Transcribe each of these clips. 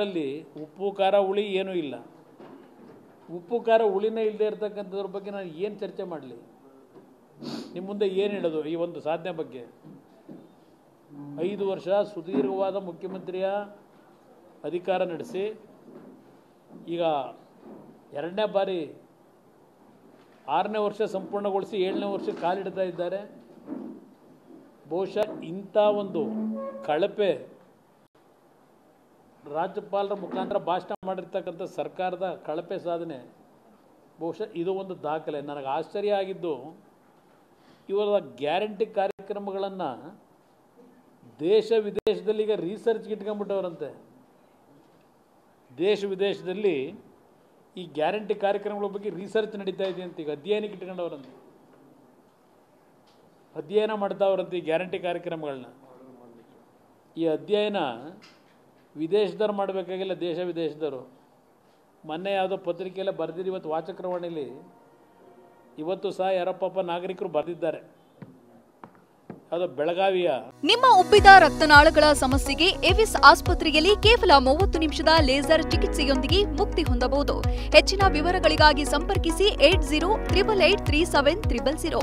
ಅಲ್ಲಿ ಉಪ್ಪು ಖಾರ ಹುಳಿ ಏನೂ ಇಲ್ಲ. ಉಪ್ಪು ಖಾರ ಹುಳಿನೇ ಇಲ್ಲದೆ ಇರತಕ್ಕಂಥದ್ರ ಬಗ್ಗೆ ನಾನು ಏನು ಚರ್ಚೆ ಮಾಡಲಿ? ನಿಮ್ಮ ಮುಂದೆ ಏನು ಹೇಳೋದು ಈ ಒಂದು ಸಾಧನೆ ಬಗ್ಗೆ? 5 ವರ್ಷ ಸುದೀರ್ಘವಾದ ಮುಖ್ಯಮಂತ್ರಿಯ ಅಧಿಕಾರ ನಡೆಸಿ ಈಗ 2ನೇ ಬಾರಿ 6ನೇ ವರ್ಷ ಸಂಪೂರ್ಣಗೊಳಿಸಿ 7ನೇ ವರ್ಷಕ್ಕೆ ಕಾಲಿಡ್ತಾ ಇದ್ದಾರೆ. ಬಹುಶಃ ಇಂಥ ಒಂದು ಕಳಪೆ ರಾಜ್ಯಪಾಲರ ಮುಖಾಂತರ ಭಾಷಣ ಮಾಡಿರ್ತಕ್ಕಂಥ ಸರ್ಕಾರದ ಕಳಪೆ ಸಾಧನೆ ಬಹುಶಃ ಇದು ಒಂದು ದಾಖಲೆ. ನನಗೆ ಆಶ್ಚರ್ಯ ಆಗಿದ್ದು ಇವರ ಗ್ಯಾರಂಟಿ ಕಾರ್ಯಕ್ರಮಗಳನ್ನು ದೇಶ ವಿದೇಶದಲ್ಲಿ ಈಗ ರಿಸರ್ಚ್ಗೆ ಇಟ್ಕೊಂಡ್ಬಿಟ್ಟವರಂತೆ. ದೇಶ ವಿದೇಶದಲ್ಲಿ ಈ ಗ್ಯಾರಂಟಿ ಕಾರ್ಯಕ್ರಮಗಳ ಬಗ್ಗೆ ರಿಸರ್ಚ್ ನಡೀತಾ ಇದೆ ಅಂತ ಈಗ ಅಧ್ಯಯನಕ್ಕೆ ಇಟ್ಕೊಂಡವರಂತೆ, ಅಧ್ಯಯನ ಮಾಡ್ತಾವ್ರಂತೆ ಈ ಗ್ಯಾರಂಟಿ ಕಾರ್ಯಕ್ರಮಗಳನ್ನ. ಈ ಅಧ್ಯಯನ ವಿದೇಶದವ್ರು ಮಾಡಬೇಕಾಗಿಲ್ಲ, ದೇಶ ವಿದೇಶದವರು. ಮೊನ್ನೆ ಯಾವುದೋ ಪತ್ರಿಕೆಯಲ್ಲೇ ಬರೆದಿದ್ದು, ಇವತ್ತು ವಾಚಕರವಾಣಿಲಿ ಇವತ್ತು ಸಹ ಯಾರಪ್ಪ ನಾಗರಿಕರು ಬರೆದಿದ್ದಾರೆ. ಯಾವುದೋ ಬೆಳಗಾವಿಯ ನಿಮ್ಮ ಉಬ್ಬಿದ ರಕ್ತನಾಳಗಳ ಸಮಸ್ಯೆಗೆ ಎವಿಸ್ ಆಸ್ಪತ್ರೆಯಲ್ಲಿ ಕೇವಲ 30 ನಿಮಿಷದ ಲೇಸರ್ ಚಿಕಿತ್ಸೆಯೊಂದಿಗೆ ಮುಕ್ತಿ ಹೊಂದಬಹುದು. ಹೆಚ್ಚಿನ ವಿವರಗಳಿಗಾಗಿ ಸಂಪರ್ಕಿಸಿ 8088837300.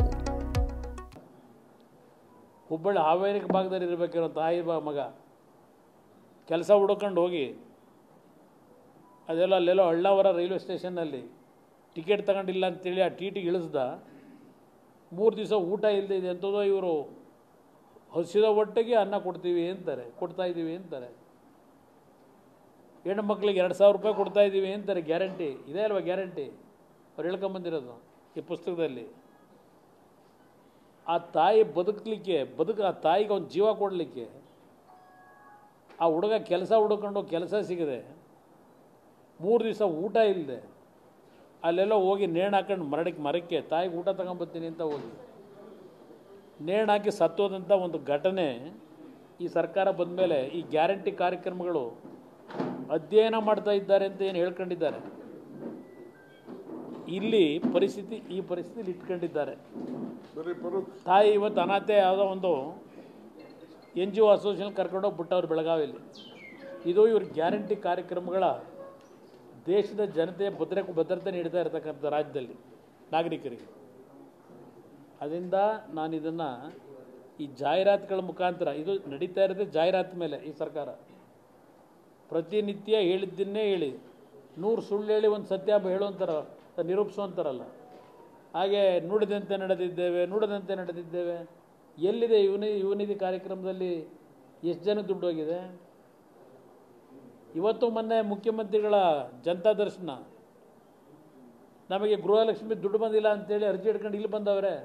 ಹುಬ್ಬಳ್ಳಿ ಹಾವೇರಿ ಭಾಗದಲ್ಲಿ ಇರಬೇಕಿರೋ ತಾಯಿ ಮಗ ಕೆಲಸ ಹುಡ್ಕೊಂಡು ಹೋಗಿ ಅದೆಲ್ಲ ಅಲ್ಲೆಲ್ಲೋ ಅಳ್ಳಾವರ ರೈಲ್ವೆ ಸ್ಟೇಷನ್ನಲ್ಲಿ ಟಿಕೆಟ್ ತಗೊಂಡಿಲ್ಲ ಅಂತೇಳಿ ಆ ಟಿಟಿಗೆ ಇಳಿಸ್ದ. 3 ದಿವಸ ಊಟ ಇಲ್ಲದೆ ಇದೆ ಅಂಥದ್ದು. ಇವರು ಹಸಿದ ಹೊಟ್ಟೆಗೆ ಅನ್ನ ಕೊಡ್ತಾ ಇದ್ದೀವಿ ಅಂತಾರೆ. ಹೆಣ್ಣು ಮಕ್ಕಳಿಗೆ 2000 ರೂಪಾಯಿ ಕೊಡ್ತಾ ಇದ್ದೀವಿ ಅಂತಾರೆ. ಗ್ಯಾರಂಟಿ ಇದೆ ಅಲ್ವಾ? ಗ್ಯಾರಂಟಿ ಅವ್ರು ಹೇಳ್ಕೊಂಬಂದಿರೋದು ಈ ಪುಸ್ತಕದಲ್ಲಿ. ಆ ತಾಯಿ ಬದುಕಲಿಕ್ಕೆ ಆ ತಾಯಿಗೆ ಒಂದು ಜೀವ ಕೊಡಲಿಕ್ಕೆ ಆ ಹುಡುಗ ಕೆಲಸ ಹುಡ್ಕೊಂಡು ಕೆಲಸ ಸಿಗದೆ 3 ದಿವಸ ಊಟ ಇಲ್ಲದೆ ಅಲ್ಲೆಲ್ಲ ಹೋಗಿ ನೇಣು ಹಾಕೊಂಡು ಮರಕ್ಕೆ ತಾಯಿಗೆ ಊಟ ತಗೊಂಬರ್ತೀನಿ ಅಂತ ಹೋಗಿ ನೇಣು ಹಾಕಿ ಸತ್ತೋದಂಥ ಒಂದು ಘಟನೆ ಈ ಸರ್ಕಾರ ಬಂದ ಮೇಲೆ ಈ ಗ್ಯಾರಂಟಿ ಕಾರ್ಯಕ್ರಮಗಳು ಅಧ್ಯಯನ ಮಾಡ್ತಾ ಇದ್ದಾರೆ ಅಂತ ಏನು ಹೇಳ್ಕೊಂಡಿದ್ದಾರೆ. ಇಲ್ಲಿ ಈ ಪರಿಸ್ಥಿತಿಲಿ ಇಟ್ಕೊಂಡಿದ್ದಾರೆ. ತಾಯಿ ಇವತ್ತು ಅನಾಥೆ ಯಾವುದೋ ಒಂದು NGO ಅಸೋಸಿಯೇಷನ್ ಕರ್ಕೊಂಡೋಗಿ ಬಿಟ್ಟವ್ರು ಬೆಳಗಾವಿಯಲ್ಲಿ. ಇದು ಇವ್ರ ಗ್ಯಾರಂಟಿ ಕಾರ್ಯಕ್ರಮಗಳ ದೇಶದ ಜನತೆಯ ಭದ್ರತೆ ನೀಡ್ತಾ ಇರತಕ್ಕಂಥ ರಾಜ್ಯದಲ್ಲಿ ನಾಗರಿಕರಿಗೆ. ಅದರಿಂದ ನಾನು ಇದನ್ನು ಈ ಜಾಹೀರಾತುಗಳ ಮುಖಾಂತರ, ಇದು ನಡೀತಾ ಇರೋದೇ ಜಾಹೀರಾತು ಮೇಲೆ ಈ ಸರ್ಕಾರ. ಪ್ರತಿನಿತ್ಯ ಹೇಳಿದ್ದನ್ನೇ ಹೇಳಿ 100 ಸುಳ್ಳು ಹೇಳಿ ಒಂದು ಸತ್ಯ ಹೇಳುವಂಥರ ನಿರೂಪಿಸುವಂಥರಲ್ಲ. ಹಾಗೆ ನುಡಿದಂತೆ ನಡೆದಿದ್ದೇವೆ. ಎಲ್ಲಿದೆ ಯುವನಿಧಿ ಕಾರ್ಯಕ್ರಮದಲ್ಲಿ ಎಷ್ಟು ಜನ ದುಡ್ಡು ಹೋಗಿದೆ? ಇವತ್ತು ಮೊನ್ನೆ ಮುಖ್ಯಮಂತ್ರಿಗಳ ಜನತಾ ದರ್ಶನ, ನಮಗೆ ಗೃಹಲಕ್ಷ್ಮಿ ದುಡ್ಡು ಬಂದಿಲ್ಲ ಅಂತೇಳಿ ಅರ್ಜಿ ಹಿಡ್ಕೊಂಡು ಇಲ್ಲಿ ಬಂದವರೇ.